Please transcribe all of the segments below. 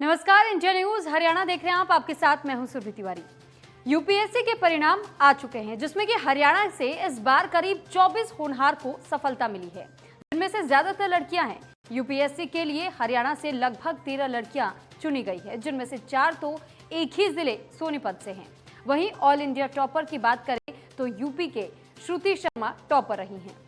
नमस्कार, India news Haryana देख रहे हैं आप। आपके साथ मैं हूं सुरभि तिवारी। यूपीएससी के परिणाम आ चुके हैं, जिसमें कि हरियाणा से इस बार करीब 24 होनहार को सफलता मिली है, जिनमें से ज्यादातर लड़कियां हैं। यूपीएससी के लिए हरियाणा से लगभग 13 लड़कियां चुनी गई है, जिनमें से 4 तो एक ही जिले सोनीपत से हैं। वहीं ऑल इंडिया टॉपर की बात करें तो यूपी के श्रुति शर्मा टॉपर रही हैं।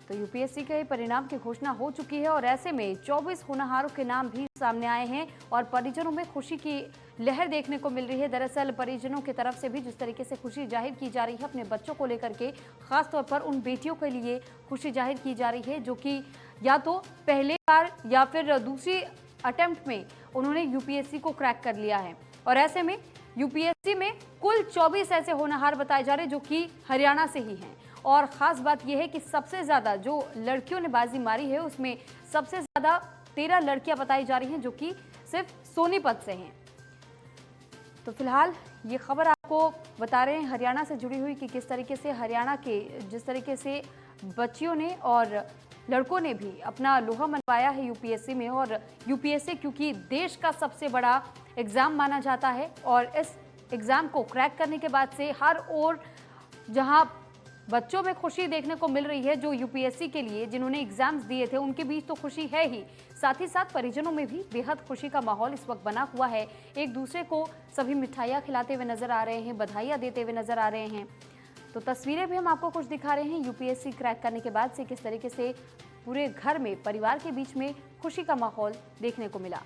तो यूपीएससी के परिणाम की घोषणा हो चुकी है और ऐसे में 24 होनहारों के नाम भी सामने आए हैं और परिजनों में खुशी की लहर देखने को मिल रही है। दरअसल परिजनों की तरफ से भी जिस तरीके से खुशी जाहिर की जा रही है अपने बच्चों को लेकर के, खासतौर पर उन बेटियों के लिए खुशी जाहिर की जा रही है जो कि या तो पहले बार या फिर दूसरी अटेम्प्ट में उन्होंने यूपीएससी को क्रैक कर लिया है। और ऐसे में यूपीएससी में कुल 24 ऐसे होनहार बताए जा रहे हैं जो कि हरियाणा से ही हैं। और ख़ास बात यह है कि सबसे ज़्यादा जो लड़कियों ने बाजी मारी है उसमें सबसे ज़्यादा 13 लड़कियां बताई जा रही हैं जो कि सिर्फ सोनीपत से हैं। तो फिलहाल ये खबर आपको बता रहे हैं हरियाणा से जुड़ी हुई कि किस तरीके से हरियाणा के जिस तरीके से बच्चियों ने और लड़कों ने भी अपना लोहा मनवाया है यूपीएससी में। और यूपीएससी क्योंकि देश का सबसे बड़ा एग्ज़ाम माना जाता है और इस एग्ज़ाम को क्रैक करने के बाद से हर ओर जहां बच्चों में खुशी देखने को मिल रही है, जो यूपीएससी के लिए जिन्होंने एग्जाम्स दिए थे उनके बीच तो खुशी है ही, साथ ही साथ परिजनों में भी बेहद खुशी का माहौल इस वक्त बना हुआ है। एक दूसरे को सभी मिठाइयाँ खिलाते हुए नजर आ रहे हैं, बधाइयाँ देते हुए नजर आ रहे हैं। तो तस्वीरें भी हम आपको कुछ दिखा रहे हैं यूपीएससी क्रैक करने के बाद से किस तरीके से पूरे घर में परिवार के बीच में खुशी का माहौल देखने को मिला।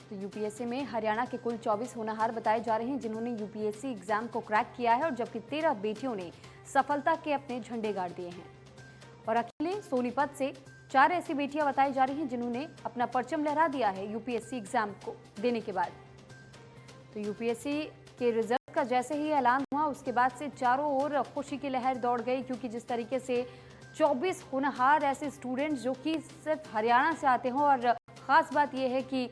तो यूपीएससी में हरियाणा के कुल 24 होनहार बताए जा रहे हैं जिन्होंने यूपीएससी एग्जाम को क्रैक किया है और जबकि 13 बेटियों ने सफलता के अपने झंडे गाड़ दिए हैं। और अकेले सोनीपत से 4 ऐसी बेटियां बताई जा रही हैं जिन्होंने अपना परचम लहरा दिया है यूपीएससी एग्जाम को देने के बाद। तो यूपीएससी के रिजल्ट का जैसे ही ऐलान हुआ उसके बाद से चारों ओर खुशी की लहर दौड़ गई, क्योंकि जिस तरीके से 24 होनहार ऐसे स्टूडेंट्स जो कि सिर्फ हरियाणा से आते हों, और ख़ास बात यह है कि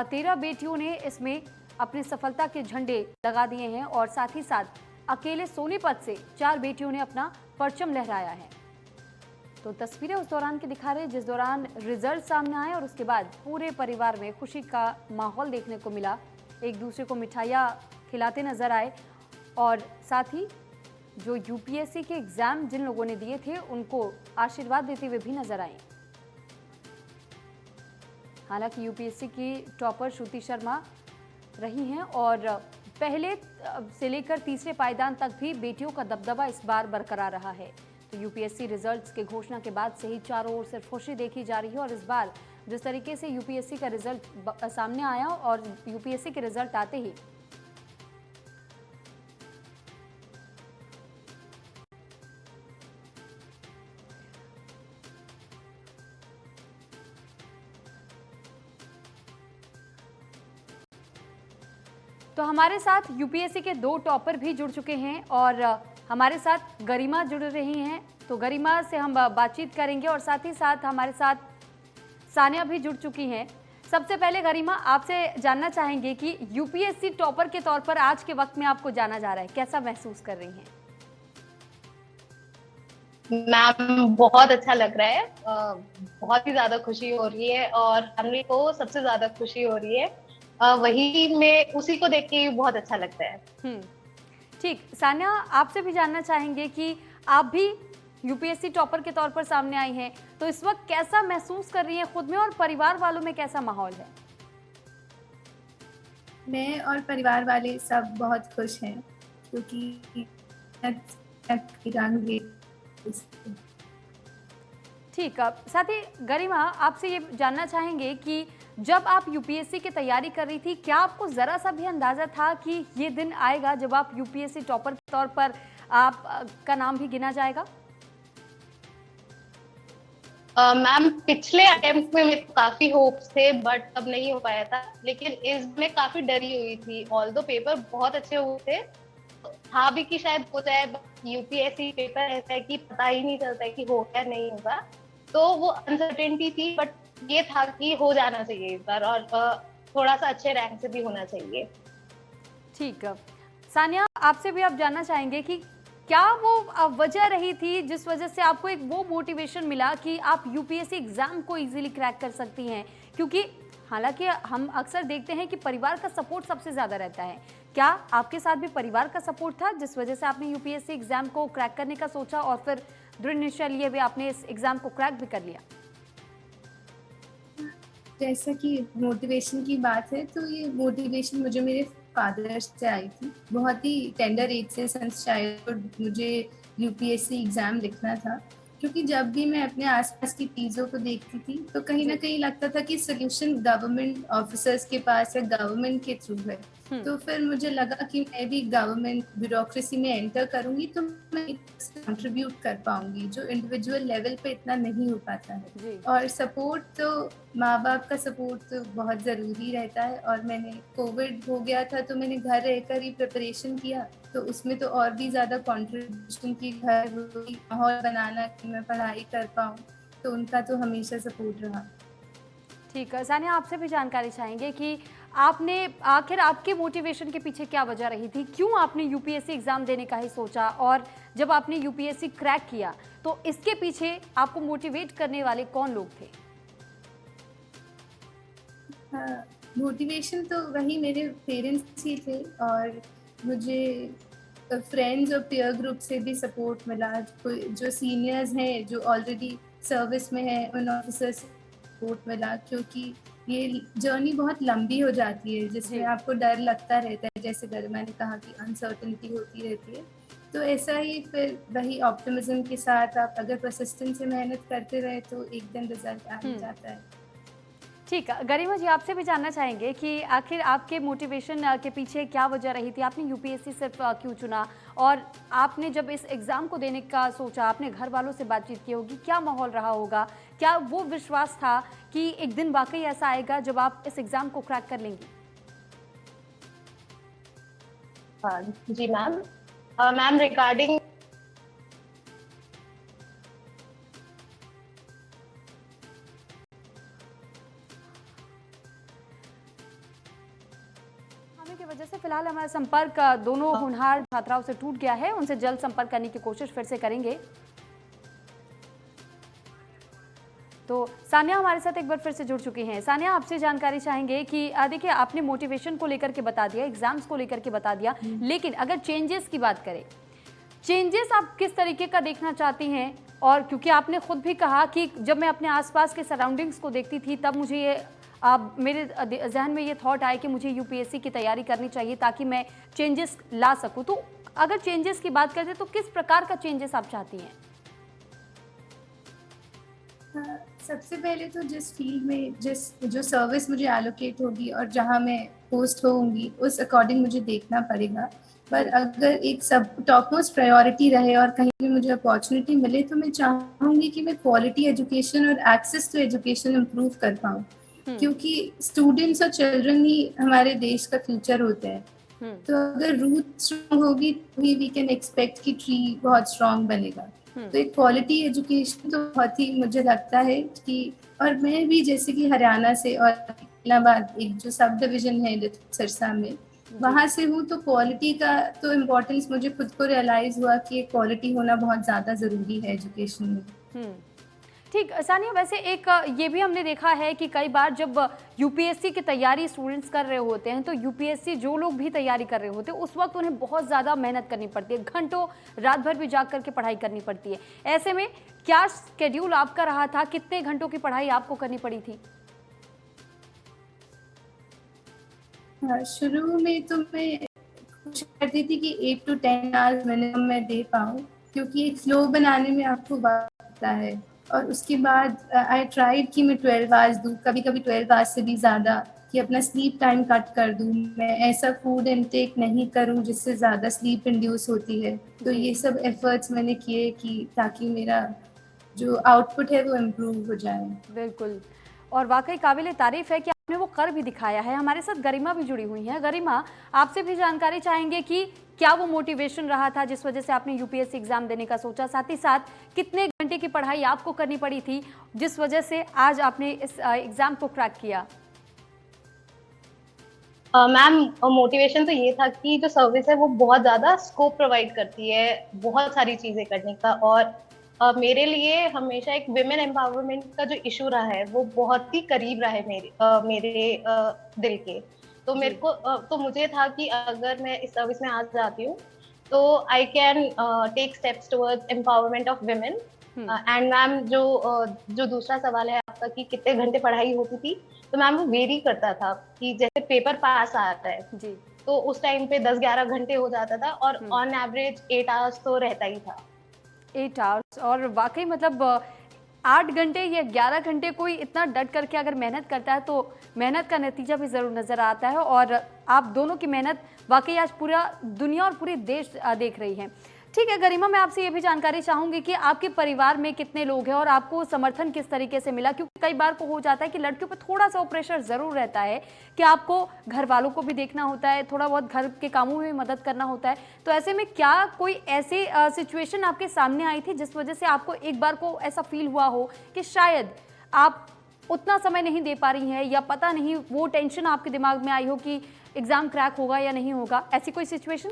13 बेटियों ने इसमें अपनी सफलता के झंडे लगा दिए हैं और साथ ही साथ अकेले सोनीपत से 4 बेटियों ने अपना परचम लहराया है। तो तस्वीरें उस दौरान की दिखा रहे हैं जिस दौरान रिजल्ट सामने आए और उसके बाद पूरे परिवार में खुशी का माहौल देखने को मिला। एक दूसरे को मिठाइयाँ खिलाते नजर आए और साथ ही जो यूपीएससी के एग्जाम जिन लोगों ने दिए थे उनको आशीर्वाद देते हुए भी नजर आए। हालांकि यूपीएससी की टॉपर श्रुति शर्मा रही हैं और पहले से लेकर तीसरे पायदान तक भी बेटियों का दबदबा इस बार बरकरार रहा है। तो यूपीएससी रिजल्ट्स के घोषणा के बाद से ही चारों ओर सिर्फ खुशी देखी जा रही है और इस बार जिस तरीके से यूपीएससी का रिजल्ट सामने आया और यूपीएससी के रिजल्ट आते ही तो हमारे साथ यूपीएससी के 2 टॉपर भी जुड़ चुके हैं और हमारे साथ गरिमा जुड़ रही हैं। तो गरिमा से हम बातचीत करेंगे और साथ ही साथ हमारे साथ सानिया भी जुड़ चुकी हैं। सबसे पहले गरिमा, आपसे जानना चाहेंगे कि यूपीएससी टॉपर के तौर पर आज के वक्त में आपको जाना जा रहा है, कैसा महसूस कर रही हैं? मैम बहुत अच्छा लग रहा है। बहुत ही ज्यादा खुशी हो रही है और फैमिली को सबसे ज्यादा खुशी हो रही है। वही में उसी को देख के बहुत अच्छा लगता है। ठीक, सानिया आपसे भी जानना चाहेंगे कि आप भी यूपीएससी टॉपर के तौर पर सामने आई हैं, तो इस वक्त कैसा महसूस कर रही हैं खुद में और परिवार वालों में कैसा माहौल है? मैं और परिवार वाले सब बहुत खुश हैं क्योंकि ठीक, साथ ही गरिमा आपसे ये जानना चाहेंगे कि जब आप यूपीएससी की तैयारी कर रही थी, क्या आपको जरा सा भी अंदाजा था कि ये दिन आएगा जब आप यूपीएससी टॉपर के तौर पर आप का नाम भी गिना जाएगा? मैम पिछले अटेम्प्ट में मेरे को काफी होप्स थे बट अब नहीं हो पाया था, लेकिन इसमें काफी डरी हुई थी। ऑल्दो पेपर बहुत अच्छे हुए थे, था भी कि शायद हो जाए, यूपीएससी पेपर ऐसा है कि पता ही नहीं चलता है कि हो क्या नहीं होगा, तो वो अनसर्टेनिटी थी। बट ये था कि हो जाना चाहिए इस बार और थोड़ा सा अच्छे रैंक से भी होना चाहिए। ठीक, सानिया आपसे भी आप जानना चाहेंगे कि क्या वो वजह रही थी जिस वजह से आपको एक वो मोटिवेशन मिला कि आप यूपीएससी एग्जाम को इजीली क्रैक कर सकती हैं? क्योंकि हालांकि हम अक्सर देखते हैं कि परिवार का सपोर्ट सबसे ज्यादा रहता है। क्या आपके साथ भी परिवार का सपोर्ट था जिस वजह से आपने यूपीएससी एग्जाम को क्रैक करने का सोचा और फिर दृढ़ निश्चय लिए हुए आपने इस एग्जाम को क्रैक भी कर लिया? जैसा कि मोटिवेशन की बात है, तो ये मोटिवेशन मुझे मेरे फादर से आई थी। बहुत ही टेंडर एज से सिंस चाइल्डहुड मुझे यूपीएससी एग्जाम लिखना था, क्योंकि जब भी मैं अपने आसपास की चीज़ों को देखती थी तो कहीं ना कहीं लगता था कि सोल्यूशन गवर्नमेंट ऑफिसर्स के पास या गवर्नमेंट के थ्रू है। तो फिर मुझे लगा कि मैं भी गवर्नमेंट ब्यूरोक्रेसी में एंटर करूंगी तो मैं कंट्रीब्यूट कर पाऊंगी, जो इंडिविजुअल लेवल पे इतना नहीं हो पाता है। और सपोर्ट तो माँ बाप का सपोर्ट तो बहुत ज़रूरी रहता है। और मैंने कोविड हो गया था तो मैंने घर रहकर ही प्रिपरेशन किया, तो उसमें तो और भी ज़्यादा कंट्रीब्यूशन की, घर माहौल बनाना कि मैं पढ़ाई कर पाऊँ, तो उनका तो हमेशा सपोर्ट रहा। ठीक है सानिया, आपसे भी जानकारी चाहेंगे कि आपने आखिर आपके मोटिवेशन के पीछे क्या वजह रही थी? क्यों आपने यूपीएससी एग्जाम देने का ही सोचा? और जब आपने यूपीएससी क्रैक किया तो इसके पीछे आपको मोटिवेट करने वाले कौन लोग थे? मोटिवेशन तो वही मेरे पेरेंट्स ही थे, और मुझे फ्रेंड्स और पीयर ग्रुप से भी सपोर्ट मिला। जो सीनियर्स हैं, जो ऑलरेडी सर्विस में हैं, उन ऑफिसर्स से सपोर्ट मिला, क्योंकि ये जर्नी बहुत लंबी हो जाती है जिसमें आपको डर लगता रहता है। जैसे गरिमा ने कहा कि अनसर्टेनिटी होती रहती है, तो ऐसा ही फिर वही ऑप्टिमिज्म के साथ आप अगर परसिस्टेंस से मेहनत करते रहे तो एक दिन रिजल्ट आ ही जाता है। ठीक है गरिमा जी, आपसे भी जानना चाहेंगे कि आखिर आपके मोटिवेशन के पीछे क्या वजह रही थी? आपने यूपीएससी सिर्फ क्यों चुना? और आपने जब इस एग्ज़ाम को देने का सोचा, आपने घर वालों से बातचीत की होगी, क्या माहौल रहा होगा? क्या वो विश्वास था कि एक दिन वाकई ऐसा आएगा जब आप इस एग्ज़ाम को क्रैक कर लेंगी? जी मैम, मैम रिगार्डिंग की वजह से फिलहाल हमारा संपर्क दोनों होनहार छात्राओं से टूट गया है। उनसे जल्द संपर्क करने की कोशिश फिर से करेंगे। तो सानिया हमारे साथ एक बार फिर से जुड़ चुकी हैं। सानिया, आपसे जानकारी चाहेंगे कि देखिए आपने मोटिवेशन को लेकर के बता दिया, एग्जाम्स को लेकर के बता दिया, लेकिन अगर चेंजेस की बात करें, चेंजेस आप किस तरीके का देखना चाहती हैं? और क्योंकि आपने खुद भी कहा कि जब मैं अपने आसपास के सराउंडिंग्स को देखती थी तब मुझे ये मेरे जहन में ये थॉट आया कि मुझे यूपीएससी की तैयारी करनी चाहिए ताकि मैं चेंजेस ला सकूं। तो अगर चेंजेस की बात करते तो किस प्रकार का चेंजेस आप चाहती हैं? सबसे पहले तो जिस फील्ड में जो सर्विस मुझे एलोकेट होगी और जहां मैं पोस्ट होऊंगी उस अकॉर्डिंग मुझे देखना पड़ेगा। पर अगर एक सब टॉप मोस्ट प्रायोरिटी रहे और कहीं भी मुझे अपॉर्चुनिटी मिले तो मैं चाहूंगी कि मैं क्वालिटी एजुकेशन और एक्सेस टू एजुकेशन इम्प्रूव कर पाऊँ, क्योंकि स्टूडेंट्स और चिल्ड्रन ही हमारे देश का फ्यूचर होते हैं। तो अगर रूट स्ट्रॉन्ग होगी तो वी कैन एक्सपेक्ट कि ट्री बहुत स्ट्रॉन्ग बनेगा। तो एक क्वालिटी एजुकेशन तो बहुत ही मुझे लगता है कि, और मैं भी जैसे कि हरियाणा से और इलाहाबाद एक जो सब डिवीजन है सिरसा में, वहाँ से हूँ, तो क्वालिटी का तो इम्पोर्टेंस मुझे खुद को रियलाइज हुआ कि क्वालिटी होना बहुत ज़्यादा ज़रूरी है एजुकेशन में। ठीक सानिया, वैसे एक ये भी हमने देखा है कि कई बार जब यूपीएससी की तैयारी स्टूडेंट्स कर रहे होते हैं तो यूपीएससी जो लोग भी तैयारी कर रहे होते हैं उस वक्त उन्हें बहुत ज़्यादा मेहनत करनी पड़ती है, घंटों रात भर भी जाग करके पढ़ाई करनी पड़ती है। ऐसे में क्या स्केड्यूल आपका रहा था? कितने घंटों की पढ़ाई आपको करनी पड़ी थी? शुरू में तो मैं कोशिश करती थी कि 8 to 10 आवर्स मिनिमम मैं दे पाऊँ, क्योंकि एक फ्लो बनाने में आपको वक्त लगता है। और उसके बाद आई ट्राइड कि मैं 12 आवर्स दूँ, कभी कभी 12 आवर्स से भी ज़्यादा, कि अपना स्लीप टाइम कट कर दूँ, मैं ऐसा फूड इनटेक नहीं करूँ जिससे ज़्यादा स्लीप इंड्यूस होती है। तो ये सब एफर्ट्स मैंने किए कि ताकि मेरा जो आउटपुट है वो इम्प्रूव हो जाए। बिल्कुल, और वाकई काबिल तारीफ है कि आपने वो कर भी दिखाया है। हमारे साथ गरिमा भी जुड़ी हुई हैं। गरिमा, आपसे भी जानकारी चाहेंगे कि क्या वो मोटिवेशन रहा था जिस वजह से आपने यूपीएससी एग्जाम देने का सोचा? साथ ही साथ कितने घंटे की पढ़ाई आपको करनी पड़ी थी जिस वजह से आज आपने इस एग्जाम को क्रैक किया? मैम मोटिवेशन तो ये था कि जो सर्विस है वो बहुत ज्यादा स्कोप प्रोवाइड करती है बहुत सारी चीजें करने का। और मेरे लिए हमेशा एक विमेन एम्पावरमेंट का जो इशू रहा है वो बहुत ही करीब रहा है मेरे दिल के। तो जी। तो मुझे था कि अगर मैं इस सर्विस में आ जाती हूँ तो I can take steps towards empowerment of women. And ma'am जो दूसरा सवाल है आपका कि कितने घंटे पढ़ाई होती थी, तो मैम वो वेरी करता था कि जैसे पेपर पास आता है जी। तो उस टाइम पे 10-11 घंटे हो जाता था और ऑन एवरेज 8 आवर्स तो रहता ही था। 8 आवर्स, और वाकई मतलब 8 घंटे या 11 घंटे कोई इतना डट करके अगर मेहनत करता है तो मेहनत का नतीजा भी ज़रूर नज़र आता है। और आप दोनों की मेहनत वाकई आज पूरा दुनिया और पूरी देश देख रही है। ठीक है गरिमा, मैं आपसे ये भी जानकारी चाहूँगी कि आपके परिवार में कितने लोग हैं और आपको समर्थन किस तरीके से मिला, क्योंकि कई बार को हो जाता है कि लड़कियों पर थोड़ा सा प्रेशर ज़रूर रहता है कि आपको घर वालों को भी देखना होता है, थोड़ा बहुत घर के कामों में भी मदद करना होता है। तो ऐसे में क्या कोई ऐसी सिचुएशन आपके सामने आई थी जिस वजह से आपको एक बार को ऐसा फील हुआ हो कि शायद आप उतना समय नहीं दे पा रही हैं, या पता नहीं वो टेंशन आपके दिमाग में आई हो कि एग्ज़ाम क्रैक होगा या नहीं होगा, ऐसी कोई सिचुएशन?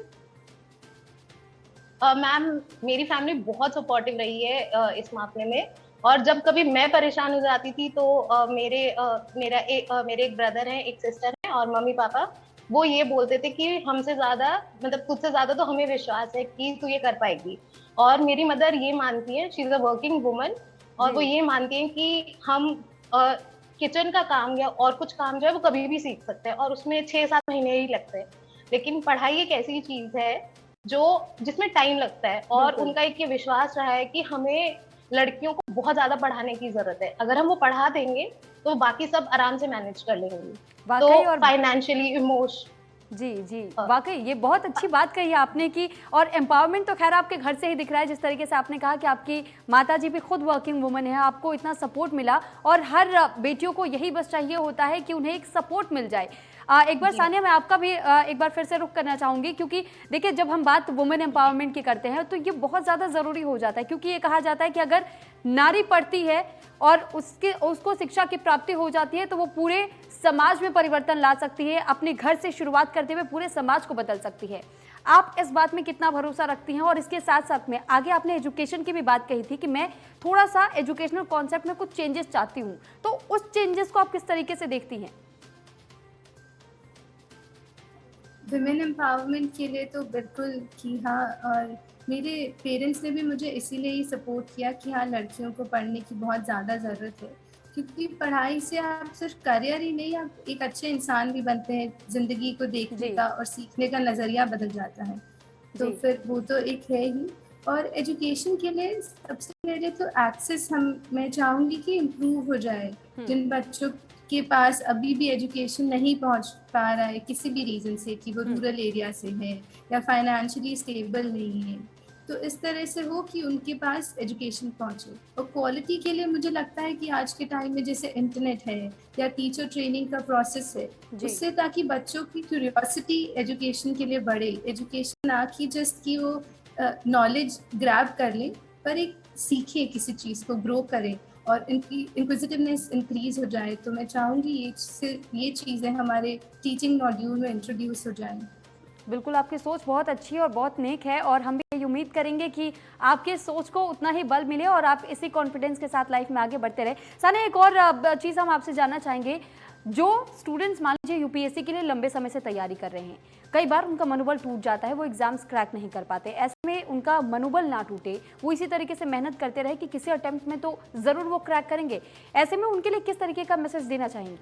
मैम मेरी फैमिली बहुत सपोर्टिव रही है इस मामले में। और जब कभी मैं परेशान हो जाती थी तो मेरे एक ब्रदर हैं, एक सिस्टर है और मम्मी पापा वो ये बोलते थे कि हमसे ज्यादा मतलब तुझसे ज्यादा तो हमें विश्वास है कि तू ये कर पाएगी। और मेरी मदर ये मानती है, she is a working woman, और वो ये मानती है कि हम किचन का काम या और कुछ काम जो है वो कभी भी सीख सकते हैं और उसमें 6-7 महीने ही लगते हैं। लेकिन पढ़ाई एक ऐसी चीज है जो जिसमें टाइम लगता है और उनका एक ये विश्वास रहा है कि हमें लड़कियों को बहुत ज्यादा पढ़ाने की जरूरत है। अगर हम वो पढ़ा देंगे तो बाकी सब आराम से मैनेज कर लेंगे, तो वाकई। और फाइनेंशियली इमोशन। जी जी, वाकई ये बहुत अच्छी बात कही आपने कि, और एम्पावरमेंट तो खैर आपके घर से ही दिख रहा है, जिस तरीके से आपने कहा कि आपकी माताजी भी खुद वर्किंग वुमन है, आपको इतना सपोर्ट मिला। और हर बेटियों को यही बस चाहिए होता है कि उन्हें एक सपोर्ट मिल जाए। एक बार सानिया, मैं आपका भी एक बार फिर से रुख करना चाहूँगी, क्योंकि देखिए जब हम बात वुमेन एम्पावरमेंट की करते हैं तो ये बहुत ज़्यादा ज़रूरी हो जाता है, क्योंकि ये कहा जाता है कि अगर नारी पढ़ती है और उसको शिक्षा की प्राप्ति हो जाती है तो वो पूरे समाज में परिवर्तन ला सकती है, अपने घर से शुरुआत करते हुए पूरे समाज को बदल सकती है। आप इस बात में कितना भरोसा रखती हैं? और इसके साथ साथ में आगे आपने एजुकेशन की भी बात कही थी कि मैं थोड़ा सा एजुकेशनल कॉन्सेप्ट में कुछ चेंजेस चाहती हूँ, तो उस चेंजेस को आप किस तरीके से देखती हैं? विमेन एम्पावरमेंट के लिए तो बिल्कुल कि हाँ, और मेरे पेरेंट्स ने भी मुझे इसीलिए ही सपोर्ट किया कि हाँ, लड़कियों को पढ़ने की बहुत ज़्यादा ज़रूरत है, क्योंकि पढ़ाई से आप सिर्फ करियर ही नहीं, आप एक अच्छे इंसान भी बनते हैं, ज़िंदगी को देखने का और सीखने का नज़रिया बदल जाता है। तो फिर वो तो एक है ही। और एजुकेशन के लिए सबसे पहले तो एक्सेस मैं चाहूँगी कि इम्प्रूव हो जाए। जिन बच्चों के पास अभी भी एजुकेशन नहीं पहुंच पा रहा है किसी भी रीज़न से, कि वो रूरल एरिया से है या फाइनेंशियली स्टेबल नहीं है, तो इस तरह से हो कि उनके पास एजुकेशन पहुंचे। और क्वालिटी के लिए मुझे लगता है कि आज के टाइम में जैसे इंटरनेट है या टीचर ट्रेनिंग का प्रोसेस है, उससे ताकि बच्चों की क्यूरियोसिटी एजुकेशन के लिए बढ़े। एजुकेशन ना कि जस्ट कि वो नॉलेज ग्रैब कर लें, पर एक सीखें, किसी चीज़ को ग्रो करें और इनकी इंक्विजिटिवनेस इंक्रीज हो जाए। तो मैं चाहूँगी ये चीज़ें हमारे टीचिंग मॉड्यूल में इंट्रोड्यूस हो जाएं। बिल्कुल, आपकी सोच बहुत अच्छी है और बहुत नेक है, और हम भी यही उम्मीद करेंगे कि आपके सोच को उतना ही बल मिले और आप इसी कॉन्फिडेंस के साथ लाइफ में आगे बढ़ते रहे। सानिया, एक और चीज़ हम आपसे जानना चाहेंगे, जो स्टूडेंट्स मान लीजिए यूपीएससी के लिए लंबे समय से तैयारी कर रहे हैं, कई बार उनका मनोबल टूट जाता है, वो एग्जाम्स क्रैक नहीं कर पाते। ऐसे में उनका मनोबल ना टूटे, वो इसी तरीके से मेहनत करते रहे कि किसी अटेम्प्ट में तो ज़रूर वो क्रैक करेंगे। ऐसे में उनके लिए किस तरीके का मैसेज देना चाहेंगे?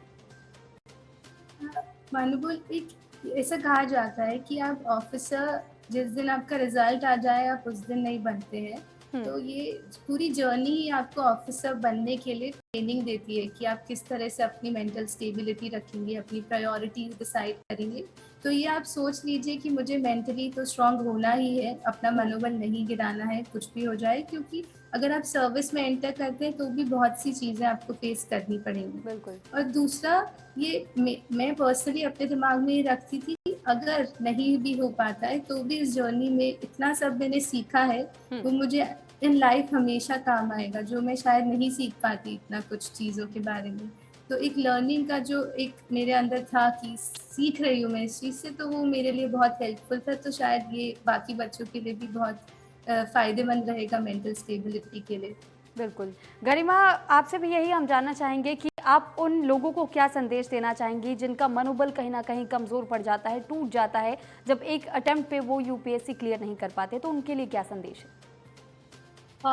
मनोबल, एक ऐसा कहा जाता है कि आप ऑफिसर जिस दिन आपका रिजल्ट आ जाए आप उस दिन नहीं बनते हैं। तो ये पूरी जर्नी ही आपको ऑफिसर बनने के लिए ट्रेनिंग देती है कि आप किस तरह से अपनी मेंटल स्टेबिलिटी रखेंगे, अपनी प्रायोरिटीज डिसाइड करेंगे। तो ये आप सोच लीजिए कि मुझे मेंटली तो स्ट्रांग होना ही है, अपना मनोबल नहीं गिराना है कुछ भी हो जाए, क्योंकि अगर आप सर्विस में एंटर करते हैं तो भी बहुत सी चीज़ें आपको फेस करनी पड़ेंगी। बिल्कुल। और दूसरा, ये मैं पर्सनली अपने दिमाग में ये रखती थी कि अगर नहीं भी हो पाता है तो भी इस जर्नी में इतना सब मैंने सीखा है, वो मुझे इन लाइफ हमेशा काम आएगा, जो मैं शायद नहीं सीख पाती इतना कुछ चीज़ों के बारे में। तो एक लर्निंग का जो एक मेरे अंदर था कि सीख रही हूँ मैं इस चीज़ से, तो वो मेरे लिए बहुत हेल्पफुल था। तो शायद ये बाकी बच्चों के लिए भी बहुत फ़ायदेमंद रहेगा मेंटल स्टेबिलिटी के लिए। बिल्कुल। गरिमा, आपसे भी यही हम जानना चाहेंगे कि आप उन लोगों को क्या संदेश देना चाहेंगी जिनका मनोबल कहीं न कहीं कमज़ोर पड़ जाता है, टूट जाता है, जब एक अटेम्प्ट पे वो यूपीएससी क्लियर नहीं कर पाते, तो उनके लिए क्या संदेश है?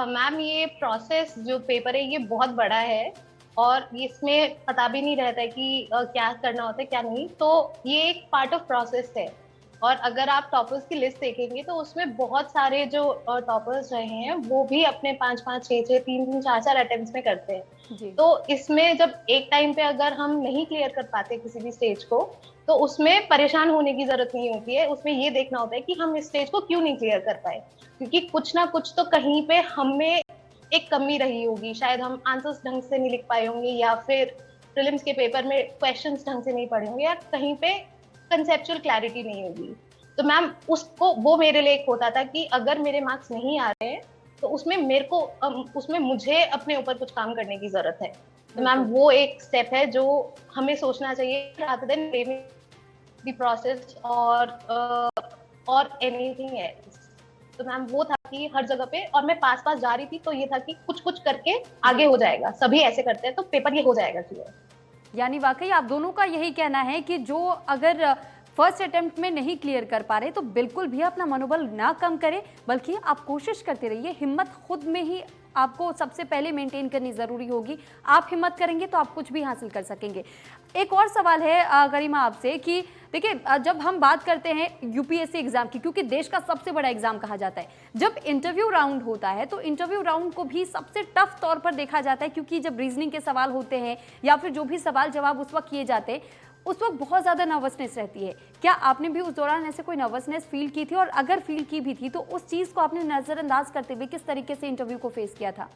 मैम, ये प्रोसेस जो पेपर है ये बहुत बड़ा है और इसमें पता भी नहीं रहता है कि क्या करना होता है क्या नहीं, तो ये एक पार्ट ऑफ प्रोसेस है। और अगर आप टॉपर्स की लिस्ट देखेंगे तो उसमें बहुत सारे जो टॉपर्स रहे हैं वो भी अपने 5-5, 6-6, 3-3, 4-4 अटेम्प्ट्स में करते हैं। जी। तो इसमें जब एक टाइम पे अगर हम नहीं क्लियर कर पाते किसी भी स्टेज को, तो उसमें परेशान होने की जरूरत नहीं होती है। उसमें ये देखना होता है कि हम इस स्टेज को क्यों नहीं क्लियर कर पाए, क्योंकि कुछ ना कुछ तो कहीं पे हमें एक कमी रही होगी। शायद हम आंसर्स ढंग से नहीं लिख पाए होंगे, या फिर प्रीलिम्स के पेपर में क्वेश्चंस ढंग से नहीं पढ़े होंगे, या कहीं पे कंसेप्चुअल क्लैरिटी नहीं होगी। तो मैम, उसको वो मेरे लिए एक होता था कि अगर मेरे मार्क्स नहीं आ रहे हैं तो उसमें मेरे को उसमें मुझे अपने ऊपर कुछ काम करने की जरूरत है। तो मैम, वो एक स्टेप है जो हमें सोचना चाहिए rather than blaming the process और एनीथिंग एल्स। तो मैम, वो था कि हर जगह पे, और मैं पास जा रही थी, तो ये था कि कुछ कुछ करके आगे हो जाएगा, सभी ऐसे करते हैं तो पेपर ये हो जाएगा क्लियर। यानी वाकई आप दोनों का यही कहना है कि जो अगर फर्स्ट अटेम्प्ट में नहीं क्लियर कर पा रहे तो बिल्कुल भी अपना मनोबल ना कम करें, बल्कि आप कोशिश करते रहिए। हिम्मत खुद में ही आपको सबसे पहले मेंटेन करनी ज़रूरी होगी। आप हिम्मत करेंगे तो आप कुछ भी हासिल कर सकेंगे। एक और सवाल है गरिमा आपसे कि देखिए, जब हम बात करते हैं यूपीएससी एग्जाम की, क्योंकि देश का सबसे बड़ा एग्जाम कहा जाता है, जब इंटरव्यू राउंड होता है तो इंटरव्यू राउंड को भी सबसे टफ तौर पर देखा जाता है, क्योंकि जब रीजनिंग के सवाल होते हैं या फिर जो भी सवाल जवाब उस वक्त किए जाते हैं, उस वक्त बहुत ज़्यादा नर्वसनेस रहती है। क्या आपने भी उस दौरान ऐसे कोई नर्वसनेस फील की थी, और अगर फील की भी थी तो उस चीज़ को आपने नज़रअंदाज करते हुए किस तरीके से इंटरव्यू को फेस किया था?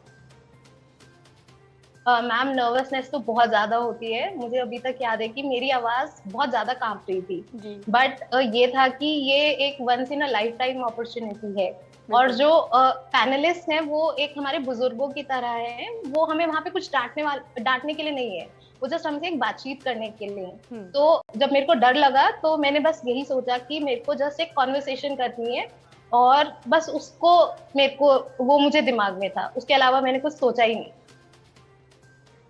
मैम, नर्वसनेस तो बहुत ज्यादा होती है। मुझे अभी तक याद है कि मेरी आवाज बहुत ज्यादा कांप रही थी, बट ये था कि ये एक once in a life time opportunity है। और जो पैनलिस्ट हैं वो एक हमारे बुजुर्गों की तरह हैं। वो हमें वहां पे कुछ डांटने के लिए नहीं है, वो जस्ट हमसे एक बातचीत करने के लिए। तो जब मेरे को डर लगा तो मैंने बस यही सोचा कि मेरे को जस्ट एक कॉन्वर्सेशन करनी है, और बस उसको मेरे को वो मुझे दिमाग में था, उसके अलावा मैंने कुछ सोचा ही नहीं।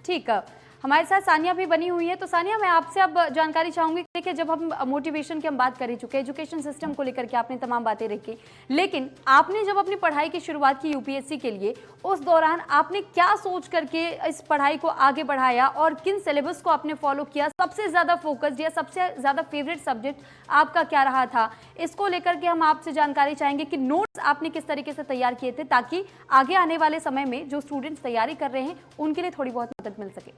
ठीक है, हमारे साथ सानिया भी बनी हुई है। तो सानिया, मैं आपसे अब जानकारी चाहूंगी। देखिए, जब हम मोटिवेशन की हम बात कर ही चुके हैं, एजुकेशन सिस्टम को लेकर के आपने तमाम बातें रखी, लेकिन आपने जब अपनी पढ़ाई की शुरुआत की यूपीएससी के लिए, उस दौरान आपने क्या सोच करके इस पढ़ाई को आगे बढ़ाया और किन सिलेबस को आपने फॉलो किया? सबसे ज़्यादा फोकस्ड या सबसे ज़्यादा फेवरेट सब्जेक्ट आपका क्या रहा था? इसको लेकर के हम आपसे जानकारी चाहेंगे कि नोट्स आपने किस तरीके से तैयार किए थे, ताकि आगे आने वाले समय में जो स्टूडेंट्स तैयारी कर रहे हैं उनके लिए थोड़ी बहुत मदद मिल सके।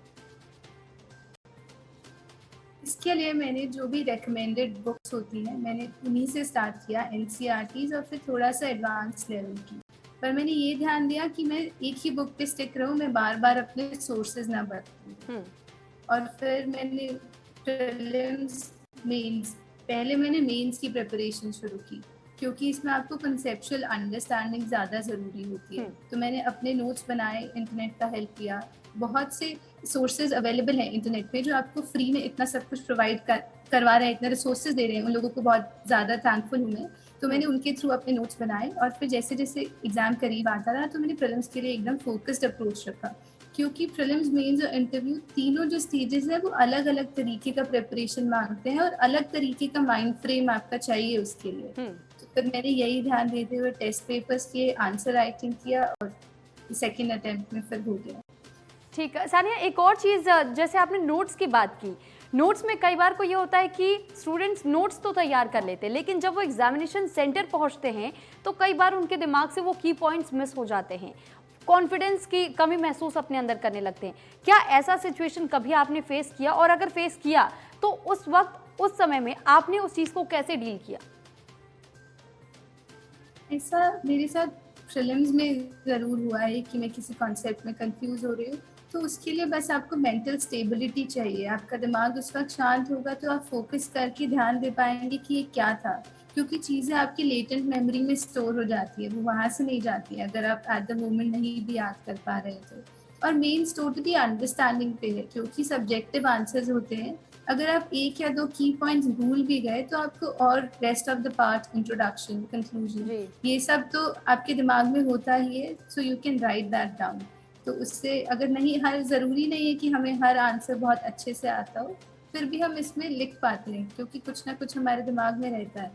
इसके लिए मैंने जो भी रेकमेंडेड बुक्स होती हैं मैंने उन्हीं से स्टार्ट किया, एनसीईआरटीज़, और फिर थोड़ा सा एडवांस लेवल की। पर मैंने ये ध्यान दिया कि मैं एक ही बुक पे स्टिक रहूँ, मैं बार बार अपने सोर्सेज ना बदलूं। और फिर मैंने प्रीलिम्स, मेंस, पहले मैंने मेंस की प्रिपरेशन शुरू की, क्योंकि इसमें आपको कंसेप्चुअल अंडरस्टैंडिंग ज़्यादा ज़रूरी होती है। तो मैंने अपने नोट्स बनाए, इंटरनेट का हेल्प लिया। बहुत से सोर्सेज अवेलेबल हैं इंटरनेट पे जो आपको फ्री में इतना सब कुछ प्रोवाइड करवा रहे हैं, इतने रिसोर्सेज दे रहे हैं, उन लोगों को बहुत ज़्यादा थैंकफुल हूँ मैं। तो मैंने उनके थ्रू अपने नोट्स बनाए, और फिर जैसे जैसे एग्जाम करीब आता रहा तो मैंने प्रीलिम्स के लिए एकदम फोकस्ड अप्रोच रखा, क्योंकि प्रीलिम्स, मेंस और इंटरव्यू तीनों जो स्टेजेस हैं वो अलग अलग तरीके का प्रिपरेशन मांगते हैं, और अलग तरीके का माइंड फ्रेम आपका चाहिए उसके लिए। तो फिर मैंने यही ध्यान देते हुए टेस्ट पेपर्स किए, आंसर राइटिंग किया, और सेकेंड अटेम्प्ट में फिर हो गया। ठीक है सानिया, एक और चीज़, जैसे आपने नोट्स की बात की, नोट्स में कई बार को ये होता है कि स्टूडेंट्स नोट्स तो तैयार कर लेते हैं, लेकिन जब वो एग्जामिनेशन सेंटर पहुंचते हैं तो कई बार उनके दिमाग से वो की पॉइंट्स मिस हो जाते हैं, कॉन्फिडेंस की कमी महसूस अपने अंदर करने लगते हैं। क्या ऐसा सिचुएशन कभी आपने फेस किया, और अगर फेस किया तो उस वक्त, उस समय में आपने उस चीज़ को कैसे डील किया? ऐसा मेरे साथ प्रीलिम्स में ज़रूर हुआ है कि मैं किसी कॉन्सेप्ट में कंफ्यूज हो रही हूँ, तो उसके लिए बस आपको मेंटल स्टेबिलिटी चाहिए। आपका दिमाग उस वक्त शांत होगा तो आप फोकस करके ध्यान दे पाएंगे कि ये क्या था, क्योंकि चीज़ें आपकी लेटेंट मेमोरी में स्टोर हो जाती है, वो वहाँ से नहीं जाती है अगर आप एट द मोमेंट नहीं भी याद कर पा रहे हैं तो। और मेंस टोटली अंडरस्टैंडिंग पे है, क्योंकि सब्जेक्टिव आंसर्स होते हैं। अगर आप एक या दो की पॉइंट्स भूल भी गए तो आपको और rest of the part, introduction, conclusion, जी। ये सब तो आपके दिमाग में होता ही है, so you can write that down. तो उससे अगर नहीं, हर जरूरी नहीं है कि हमें हर आंसर बहुत अच्छे से आता हो, फिर भी हम इसमें लिख पाते हैं क्योंकि कुछ ना कुछ हमारे दिमाग में रहता है।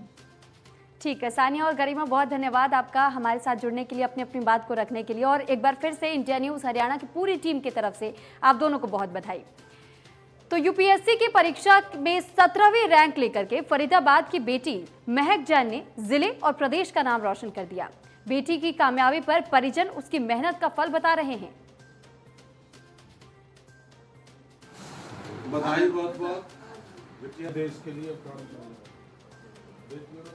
ठीक है सानिया और गरिमा, बहुत धन्यवाद आपका हमारे साथ जुड़ने के लिए, अपनी अपनी बात को रखने के लिए, और एक बार फिर से इंडिया न्यूज़ हरियाणा की पूरी टीम की तरफ से आप दोनों को बहुत बधाई। तो यूपीएससी की परीक्षा में 17वीं रैंक लेकर के फरीदाबाद की बेटी महक जैन ने जिले और प्रदेश का नाम रोशन कर दिया। बेटी की कामयाबी पर परिजन उसकी मेहनत का फल बता रहे हैं। बधाई बहुत बहुत, बेटियां देश के लिए काम कर रही हैं।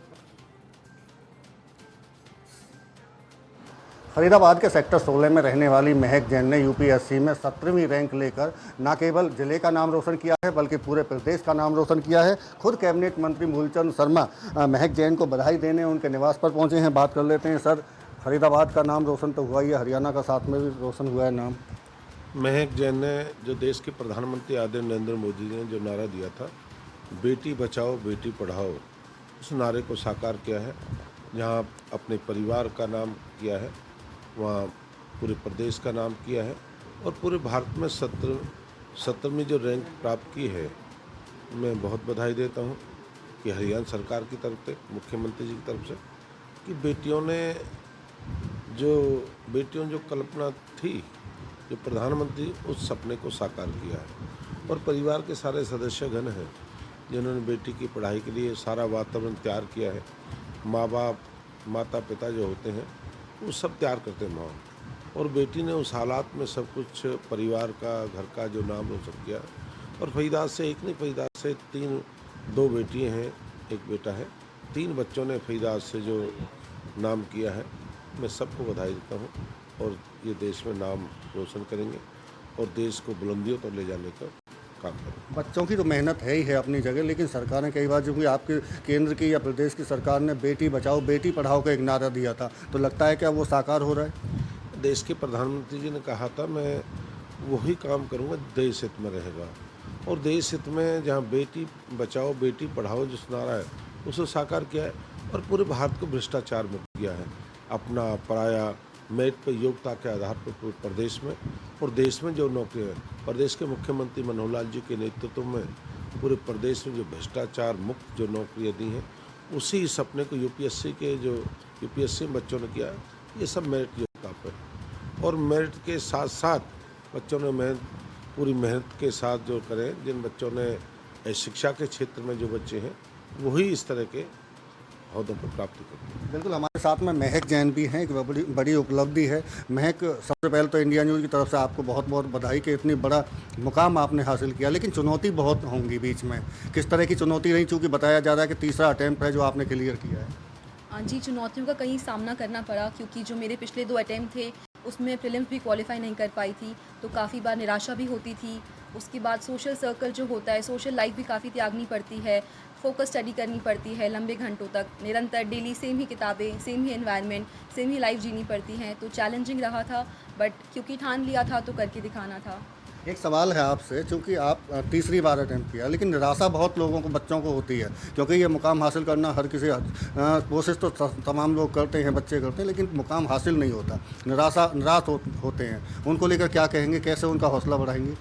फरीदाबाद के सेक्टर 16 में रहने वाली महक जैन ने यूपीएससी में 17वीं रैंक लेकर न केवल जिले का नाम रोशन किया है बल्कि पूरे प्रदेश का नाम रोशन किया है। खुद कैबिनेट मंत्री मूलचंद शर्मा महक जैन को बधाई देने उनके निवास पर पहुंचे हैं। बात कर लेते हैं। सर, फरीदाबाद का नाम रोशन तो हुआ ही है, हरियाणा का साथ में भी रोशन हुआ है नाम। महक जैन ने जो देश के प्रधानमंत्री आदरणीय नरेंद्र मोदी ने जो नारा दिया था, बेटी बचाओ बेटी पढ़ाओ, उस नारे को साकार किया है। जहां अपने परिवार का नाम किया है, वहाँ पूरे प्रदेश का नाम किया है और पूरे भारत में 17वीं जो रैंक प्राप्त की है, मैं बहुत बधाई देता हूँ कि हरियाणा सरकार की तरफ से, मुख्यमंत्री जी की तरफ से, कि बेटियों जो कल्पना थी, जो प्रधानमंत्री उस सपने को साकार किया है। और परिवार के सारे सदस्यगण हैं जिन्होंने बेटी की पढ़ाई के लिए सारा वातावरण तैयार किया है। माँ बाप, माता पिता जो होते हैं वो सब तैयार करते हैं माँ, और बेटी ने उस हालात में सब कुछ परिवार का, घर का जो नाम रोशन किया। और फरीदाबाद से एक नहीं, फरीदाबाद से 2 बेटियाँ हैं, एक बेटा है, 3 बच्चों ने फरीदाबाद से जो नाम किया है। मैं सबको बधाई देता हूँ और ये देश में नाम रोशन करेंगे और देश को बुलंदियों तक ले जाने का काम करेंगे। बच्चों की तो मेहनत है ही है अपनी जगह, लेकिन सरकारें कई बार, जो कि आपके केंद्र की या प्रदेश की सरकार ने बेटी बचाओ बेटी पढ़ाओ का एक नारा दिया था, तो लगता है क्या वो साकार हो रहा है? देश के प्रधानमंत्री जी ने कहा था, मैं वही काम करूँगा देश हित में रहेगा। और देश हित में जहाँ बेटी बचाओ बेटी पढ़ाओ जिस नारा है, उसे साकार किया है और पूरे भारत को भ्रष्टाचार मुक्त किया है। अपना पराया मेरिट पर, योग्यता के आधार पर पूरे प्रदेश में और देश में जो नौकरियाँ हैं, प्रदेश के मुख्यमंत्री मनोहर लाल जी के नेतृत्व में पूरे प्रदेश में जो भ्रष्टाचार मुक्त जो नौकरियाँ दी हैं, उसी सपने को यूपीएससी में बच्चों ने किया है। ये सब मेरिट योग्यता पर, और मेरिट के साथ साथ बच्चों ने पूरी मेहनत के साथ जो करें। जिन बच्चों ने शिक्षा के क्षेत्र में जो बच्चे हैं, वही इस तरह के अहदों पर प्राप्ति करते हैं। बिल्कुल, हमारे साथ में महक जैन भी हैं, एक बड़ी उपलब्धि है। महक, सबसे पहले तो इंडिया न्यूज़ की तरफ से आपको बहुत बहुत बधाई कि इतनी बड़ा मुकाम आपने हासिल किया, लेकिन चुनौती बहुत होंगी बीच में। किस तरह की चुनौती रही, चूँकि बताया जा रहा है कि तीसरा अटैम्प्ट है जो आपने क्लियर किया है? जी, चुनौतियों का कहीं सामना करना पड़ा, क्योंकि जो मेरे पिछले 2 अटैम्प्ट थे उसमें प्रीलिम्स भी क्वालिफाई नहीं कर पाई थी, तो काफ़ी बार निराशा भी होती थी। उसके बाद सोशल सर्कल जो होता है, सोशल लाइफ भी काफ़ी त्यागनी पड़ती है, फोकस स्टडी करनी पड़ती है लंबे घंटों तक, निरंतर डेली सेम ही किताबें, सेम ही एनवायरनमेंट, सेम ही लाइफ जीनी पड़ती है। तो चैलेंजिंग रहा था, बट क्योंकि ठान लिया था तो करके दिखाना था। एक सवाल है आपसे, चूँकि आप तीसरी बार अटैम्प्ट किया, लेकिन निराशा बहुत लोगों को, बच्चों को होती है, क्योंकि ये मुकाम हासिल करना हर किसी, कोशिश तो तमाम लोग करते हैं, बच्चे करते हैं, लेकिन मुकाम हासिल नहीं होता, निराश होते हैं। उनको लेकर क्या कहेंगे, कैसे उनका हौसला बढ़ाएंगे?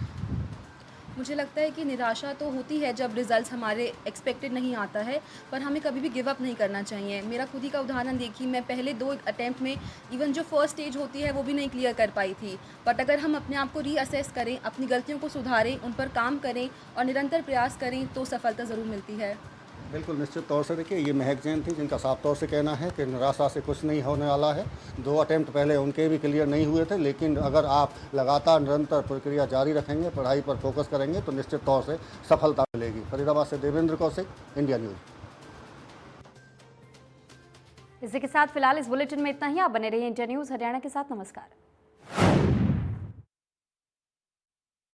मुझे लगता है कि निराशा तो होती है जब रिजल्ट्स हमारे एक्सपेक्टेड नहीं आता है, पर हमें कभी भी गिव अप नहीं करना चाहिए। मेरा खुद ही का उदाहरण देखिए, मैं पहले 2 अटैम्प्ट में इवन जो फर्स्ट स्टेज होती है वो भी नहीं क्लियर कर पाई थी। बट अगर हम अपने आप को रीअसेस करें, अपनी गलतियों को सुधारें, उन पर काम करें और निरंतर प्रयास करें, तो सफलता ज़रूर मिलती है। बिल्कुल, निश्चित तौर से। देखिए, ये महक जैन थी जिनका साफ तौर से कहना है कि निराशा से कुछ नहीं होने वाला है। 2 अटैम्प्ट पहले उनके भी क्लियर नहीं हुए थे, लेकिन अगर आप लगातार निरंतर प्रक्रिया जारी रखेंगे, पढ़ाई पर फोकस करेंगे, तो निश्चित तौर से सफलता मिलेगी। फरीदाबाद से देवेंद्र कौशिक, इंडिया न्यूज़। इसी के साथ फिलहाल इस बुलेटिन में इतना ही। आप बने रहिए इंडिया न्यूज़ हरियाणा के साथ। नमस्कार।